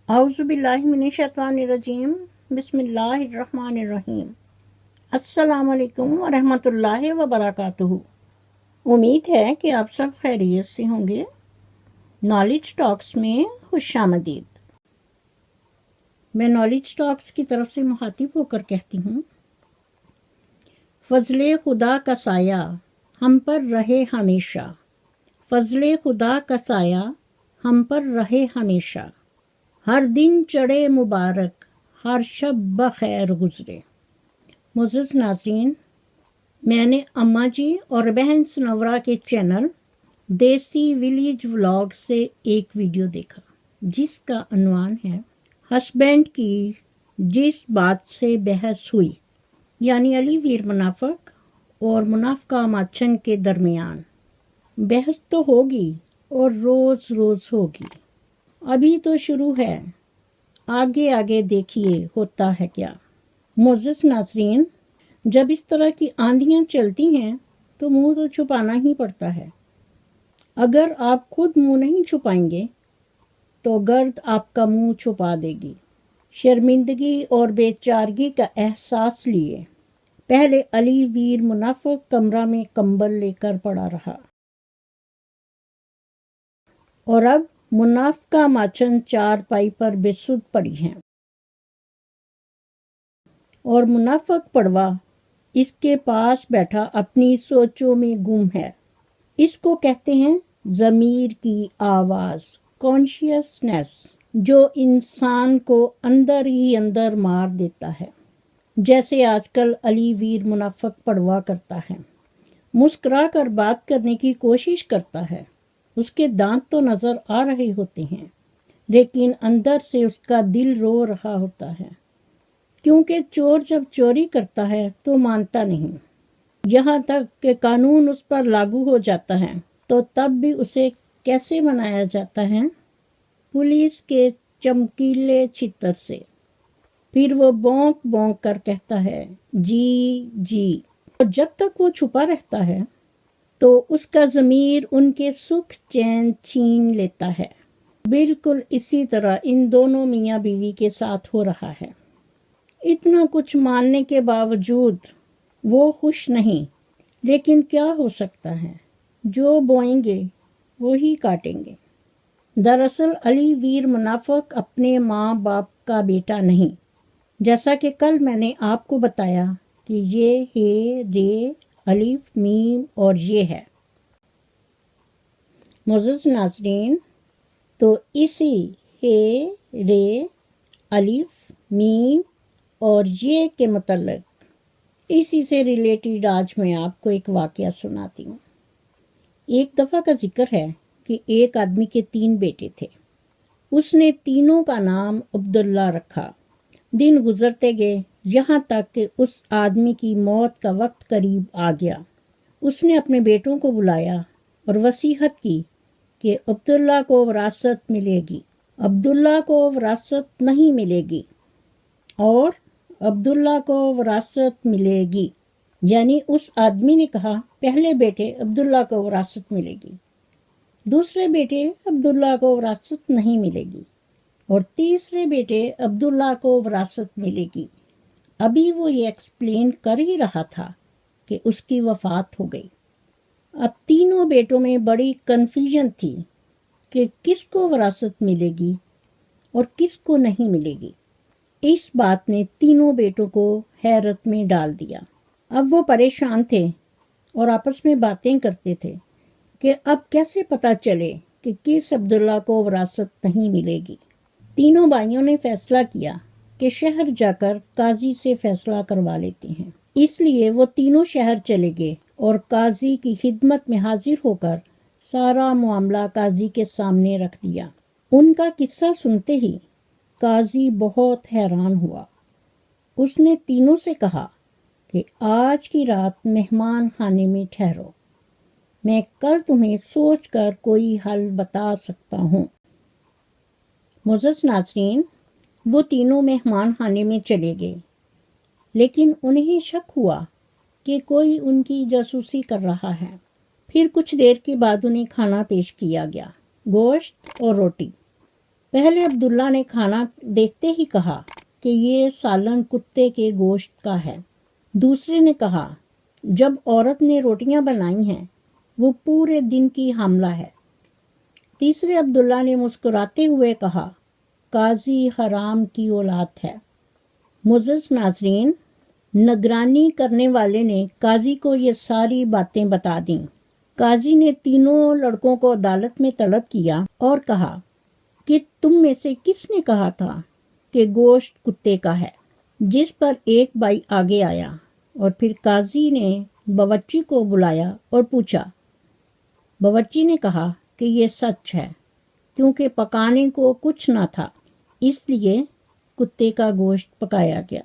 اعوذ باللہ من الشیطان الرجیم بسم اللہ الرحمن الرحیم السلام علیکم ورحمۃ اللہ وبرکاتہ۔ امید ہے کہ آپ سب خیریت سے ہوں گے۔ نالج ٹاکس میں خوش آمدید۔ میں نالج ٹاکس کی طرف سے مخاطب ہو کر کہتی ہوں، فضل خدا کا سایہ ہم پر رہے ہمیشہ، فضل خدا کا سایہ ہم پر رہے ہمیشہ، ہر دن چڑھے مبارک، ہر شب بخیر گزرے۔ معزز ناظرین، میں نے اماں جی اور بہن سنورا کے چینل دیسی ولیج ولاگ سے ایک ویڈیو دیکھا جس کا عنوان ہے ہسبینڈ کی جس بات سے بحث ہوئی، یعنی علی ویر منافق اور منافقہ ماچن کے درمیان بحث تو ہوگی اور روز روز ہوگی، ابھی تو شروع ہے، آگے آگے دیکھیے ہوتا ہے کیا۔ معزز ناظرین، جب اس طرح کی آندیاں چلتی ہیں تو منہ تو چھپانا ہی پڑتا ہے۔ اگر آپ خود منہ نہیں چھپائیں گے تو گرد آپ کا منہ چھپا دے گی۔ شرمندگی اور بے چارگی کا احساس لیے پہلے علی ویر منافق کمرہ میں کمبل لے کر پڑا رہا، اور اب منافقہ ماچن چار پائی پر بے سدھ پڑی ہیں، اور منافق پڑوا اس کے پاس بیٹھا اپنی سوچوں میں گم ہے۔ اس کو کہتے ہیں ضمیر کی آواز، کانشیسنیس، جو انسان کو اندر ہی اندر مار دیتا ہے، جیسے آج کل علی ویر منافق پڑوا کرتا ہے۔ مسکرا کر بات کرنے کی کوشش کرتا ہے، اس کے دانت تو نظر آ رہے ہوتے ہیں لیکن اندر سے اس کا دل رو رہا ہوتا ہے، کیونکہ چور جب چوری کرتا ہے تو مانتا نہیں، یہاں تک کہ قانون اس پر لاگو ہو جاتا ہے تو تب بھی اسے کیسے منایا جاتا ہے؟ پولیس کے چمکیلے چھتر سے۔ پھر وہ بونک بونک کر کہتا ہے جی جی، اور جب تک وہ چھپا رہتا ہے تو اس کا ضمیر ان کے سکھ چین چھین لیتا ہے۔ بالکل اسی طرح ان دونوں میاں بیوی کے ساتھ ہو رہا ہے۔ اتنا کچھ ماننے کے باوجود وہ خوش نہیں، لیکن کیا ہو سکتا ہے، جو بوئیں گے وہی کاٹیں گے۔ دراصل علی ویر منافق اپنے ماں باپ کا بیٹا نہیں، جیسا کہ کل میں نے آپ کو بتایا کہ یہ ہے رے الف میم اور یہ ہے۔ معزز ناظرین، تو اسی ہے رے الف میم اور یہ کے متعلق اسی سے ریلیٹڈ آج میں آپ کو ایک واقعہ سناتی ہوں۔ ایک دفعہ کا ذکر ہے کہ ایک آدمی کے 3 بیٹے تھے، اس نے تینوں کا نام عبداللہ رکھا۔ دن گزرتے گئے یہاں تک کہ اس آدمی کی موت کا وقت قریب آ گیا۔ اس نے اپنے بیٹوں کو بلایا اور وصیت کی کہ عبداللہ کو وراثت ملے گی، عبداللہ کو وراثت نہیں ملے گی، اور عبداللہ کو وراثت ملے گی۔ یعنی اس آدمی نے کہا پہلے بیٹے عبداللہ کو وراثت ملے گی، دوسرے بیٹے عبداللہ کو وراثت نہیں ملے گی، اور تیسرے بیٹے عبداللہ کو وراثت ملے گی۔ ابھی وہ یہ ایکسپلین کر ہی رہا تھا کہ اس کی وفات ہو گئی۔ اب تینوں بیٹوں میں بڑی کنفیوژن تھی کہ کس کو وراثت ملے گی اور کس کو نہیں ملے گی۔ اس بات نے تینوں بیٹوں کو حیرت میں ڈال دیا۔ اب وہ پریشان تھے اور آپس میں باتیں کرتے تھے کہ اب کیسے پتہ چلے کہ کس عبداللہ کو وراثت نہیں ملے گی۔ تینوں بھائیوں نے فیصلہ کیا کہ شہر جا کر قاضی سے فیصلہ کروا لیتے ہیں۔ اس لیے وہ تینوں شہر چلے گئے اور قاضی کی خدمت میں حاضر ہو کر سارا معاملہ قاضی کے سامنے رکھ دیا۔ ان کا قصہ سنتے ہی قاضی بہت حیران ہوا۔ اس نے تینوں سے کہا کہ آج کی رات مہمان خانے میں ٹھہرو، میں کل تمہیں سوچ کر کوئی حل بتا سکتا ہوں۔ معزز ناظرین، وہ تینوں مہمان خانے میں چلے گئے، لیکن انہیں شک ہوا کہ کوئی ان کی جاسوسی کر رہا ہے۔ پھر کچھ دیر کے بعد انہیں کھانا پیش کیا گیا، گوشت اور روٹی۔ पहले अब्दुल्ला ने खाना देखते ही कहा कि ये सालन कुत्ते के गोश्त का है। दूसरे ने कहा, जब औरत ने रोटियां बनाई हैं वो पूरे दिन की हामला है। तीसरे अब्दुल्ला ने मुस्कुराते हुए कहा, काजी हराम की औलाद है। मुअज़्ज़ज़ नाज़रीन, निगरानी करने वाले ने काजी को ये सारी बातें बता दी। काजी ने तीनों लड़कों को अदालत में तलब किया और कहा कि तुम में से किसने कहा था कि गोश्त कुत्ते का है। जिस पर एक भाई आगे आया और फिर काजी ने बावर्ची को बुलाया और पूछा। बावर्ची ने कहा कि ये सच है, क्योंकि पकाने को कुछ ना था, इसलिए कुत्ते का गोश्त पकाया गया।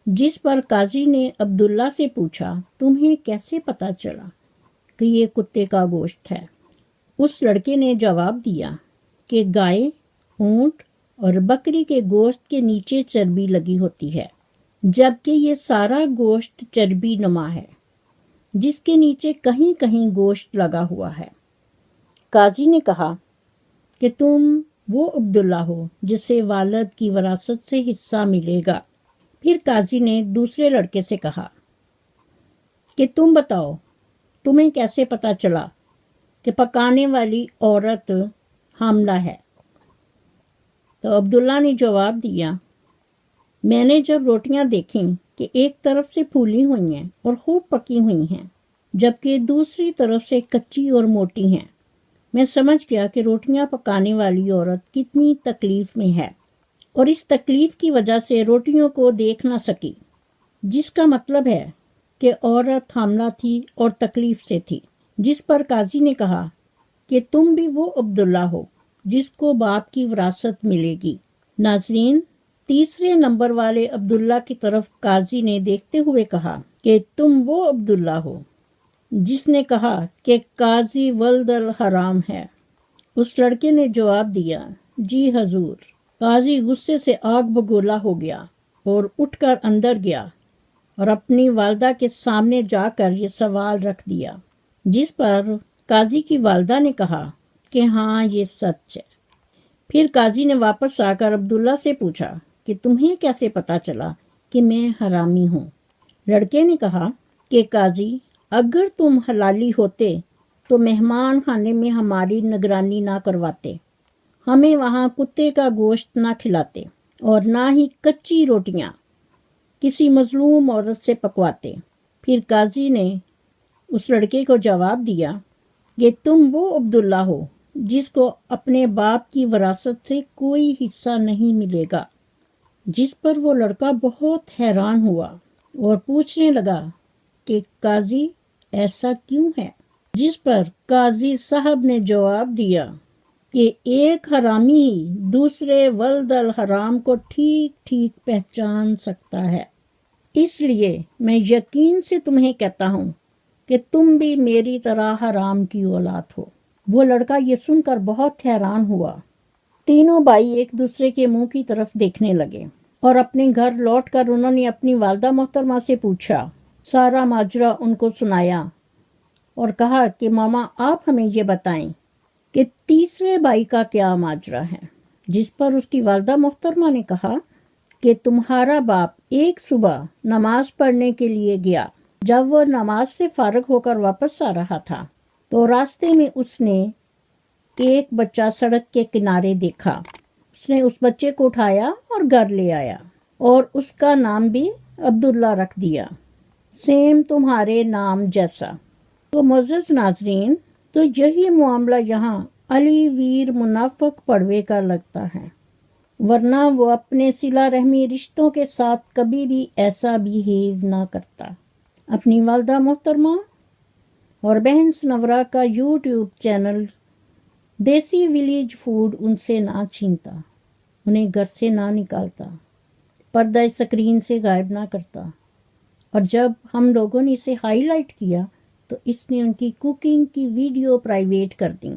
जिस पर काजी ने अब्दुल्ला से पूछा, तुम्हें कैसे पता चला कि ये कुत्ते का गोश्त है? उस लड़के ने जवाब दिया कि गाय, ऊंट और बकरी के गोश्त के नीचे चर्बी लगी होती है, जबकि ये सारा गोश्त चर्बी नुमा है जिसके नीचे कहीं कहीं गोश्त लगा हुआ है। काजी ने कहा कि तुम वो अब्दुल्ला हो जिसे वालिद की विरासत से हिस्सा मिलेगा। फिर काजी ने दूसरे लड़के से कहा कि तुम बताओ, तुम्हें कैसे पता चला कि पकाने वाली औरत हामला है? तो अब्दुल्ला ने जवाब दिया, मैंने जब रोटियां देखी कि एक तरफ से फूली हुई हैं और खूब पकी हुई हैं, जबकि दूसरी तरफ से कच्ची और मोटी हैं, मैं समझ गया कि रोटियां पकाने वाली औरत कितनी तकलीफ में है और इस तकलीफ की वजह से रोटियों को देख ना सकी, जिसका मतलब है कि औरत हामला थी और तकलीफ से थी। जिस पर काजी ने कहा कि तुम भी वो अब्दुल्ला हो जिसको बाप की विरासत मिलेगी। नाज़रीन, तीसरे नंबर वाले अब्दुल्ला की तरफ काजी ने देखते हुए कहा कि तुम वो अब्दुल्ला हो जिसने कहा कि काजी वल्दल हराम है। उस लड़के ने जवाब दिया, जी हजूर। काजी गुस्से से आग बगोला हो गया और उठकर अंदर गया और अपनी वालदा के सामने जाकर ये सवाल रख दिया। जिस पर काजी की वालदा ने कहा कि हाँ, ये सच है। फिर काजी ने वापस आकर अब्दुल्ला से पूछा कि तुम्हें कैसे पता चला कि मैं हरामी हूँ? लड़के ने कहा कि काजी, अगर तुम हलाली होते तो मेहमान खाने में हमारी निगरानी ना करवाते, हमें वहाँ कुत्ते का गोश्त ना खिलाते और ना ही कच्ची रोटियां किसी मजलूम औरत से पकवाते। फिर काजी ने उस लड़के को जवाब दिया कि तुम वो अब्दुल्ला हो जिसको अपने बाप की विरासत से कोई हिस्सा नहीं मिलेगा। जिस पर वो लड़का बहुत हैरान हुआ और पूछने लगा कि काजी, ऐसा क्यों है? जिस पर काजी साहब ने जवाब दिया कि एक हरामी ही दूसरे वल्दल हराम को ठीक ठीक पहचान सकता है, इसलिए मैं यकीन से तुम्हें कहता हूँ कि तुम भी मेरी तरह हराम की औलाद हो। वो लड़का ये सुनकर बहुत हैरान हुआ। तीनों भाई एक दूसरे के मुंह की तरफ देखने लगे और अपने घर लौटकर उन्होंने अपनी वालदा मोहतरमा से पूछा, सारा माजरा उनको सुनाया और कहा कि मामा, आप हमें ये बताएं कि तीसरे भाई का क्या माजरा है। जिस पर उसकी वालदा मोहतरमा ने कहा कि तुम्हारा बाप एक सुबह नमाज पढ़ने के लिए गया। जब वह नमाज से फारग होकर वापस आ रहा था तो रास्ते में उसने एक बच्चा सड़क के किनारे देखा। उसने उस बच्चे को उठाया और घर ले आया और उसका नाम भी अब्दुल्ला रख दिया, सेम तुम्हारे नाम जैसा। तो मुअज़्ज़ज़ नाज़रीन, तो यही मामला यहाँ अली वीर मुनाफिक पड़वे का लगता है, वरना वो अपने सिला रहमी रिश्तों के साथ कभी भी ऐसा बिहेव ना करता। अपनी वालदा मोहतरमा और बहन सनवरा का यूट्यूब चैनल देसी विलेज फूड उनसे ना छीनता, उन्हें घर से ना निकालता, पर्दा स्क्रीन से गायब ना करता। और जब हम लोगों ने इसे हाईलाइट किया तो इसने उनकी कुकिंग की वीडियो प्राइवेट कर दी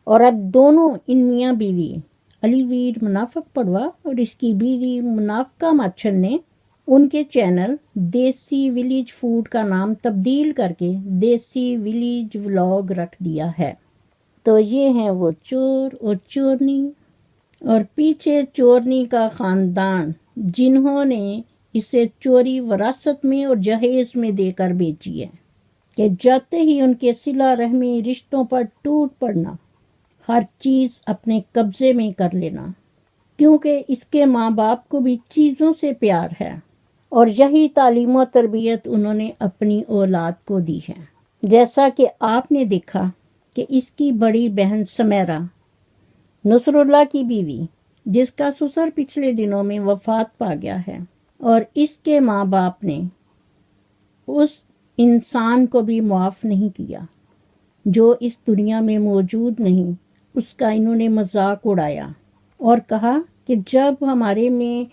और अब दोनों इन मियाँ बीवी अली वीर मुनाफिक पड़वा और इसकी बीवी मुनाफिका माछन ने उनके चैनल देसी विलेज फूड का नाम तब्दील करके देसी विलेज व्लॉग रख दिया है। तो ये हैं वो चोर और चोरनी और पीछे चोरनी का खानदान जिन्होंने इसे चोरी विरासत में और जहेज में देकर बेची है, कि जाते ही उनके सिला रहमी रिश्तों पर टूट पड़ना, हर चीज अपने कब्जे में कर लेना, क्योंकि इसके माँ बाप को भी चीजों से प्यार है और यही तालीम और तरबियत उन्होंने अपनी औलाद को दी है। जैसा कि आपने देखा कि इसकी बड़ी बहन समैरा, नुसरुल्लाह की बीवी, जिसका ससुर पिछले दिनों में वफात पा गया है, और इसके माँ बाप ने उस इंसान को भी माफ नहीं किया जो इस दुनिया में मौजूद नहीं। उसका इन्होंने मजाक उड़ाया और कहा कि जब हमारे में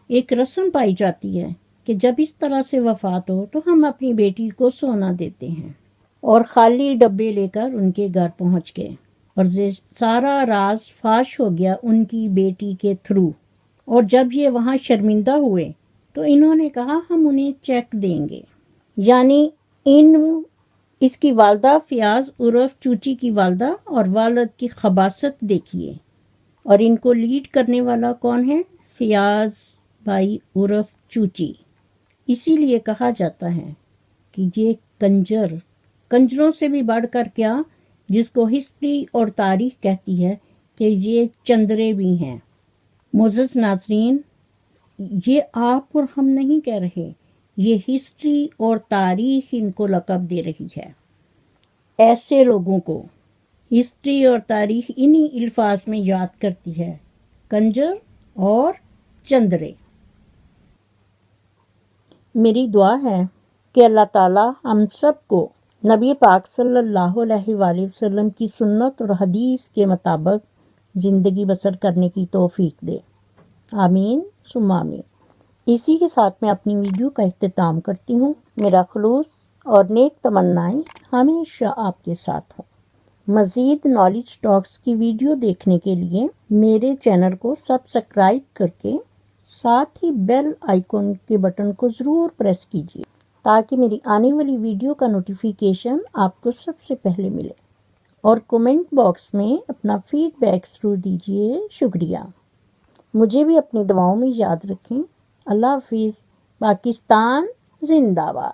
एक रस्म पाई जाती है कि जब इस तरह से वफात हो तो हम अपनी बेटी को सोना देते हैं, और खाली डब्बे लेकर उनके घर पहुंच गए और ये सारा राज फाश हो गया उनकी बेटी के थ्रू। और जब ये वहां शर्मिंदा हुए तो इन्होंने कहा हम उन्हें चेक देंगे। यानी इसकी वालदा फियाज उर्फ चूची की वालदा और वालद की खबासत देखिए। और इनको लीड करने वाला कौन है? फियाज भाई उर्फ चूची। इसीलिए कहा जाता है कि ये कंजरों से भी बढ़कर क्या, जिसको हिस्ट्री और तारीख कहती है कि ये चंद्रे भी हैं। मोअज़्ज़ज़ नाज़रीन, ये आप और हम नहीं कह रहे, ये हिस्ट्री और तारीख इनको लक़ब दे रही है। ऐसे लोगों को हिस्ट्री और तारीख इन्हीं अल्फाज में याद करती है, कंजर और चंद्रे। मेरी दुआ है कि अल्लाह ताला हम सबको नबी पाक सल्लल्लाहु अलैहि वसल्लम की सुन्नत और हदीस के मुताबिक ज़िंदगी बसर करने की तौफीक दे। आमीन सुम्मा आमीन। इसी के साथ मैं अपनी वीडियो का इख्तिताम करती हूँ। मेरा खुलूस और नेक तमन्नाएं हमेशा आपके साथ हों। मज़ीद नॉलेज टॉक्स की वीडियो देखने के लिए मेरे चैनल को सब्सक्राइब करके साथ ही बेल आइकन के बटन को ज़रूर प्रेस कीजिए ताकि मेरी आने वाली वीडियो का नोटिफिकेशन आपको सबसे पहले मिले। और कमेंट बॉक्स में अपना फीडबैक ज़रूर दीजिए। शुक्रिया। मुझे भी अपनी दुआओं में याद रखें। अल्लाह हाफिज़। पाकिस्तान जिंदाबाद।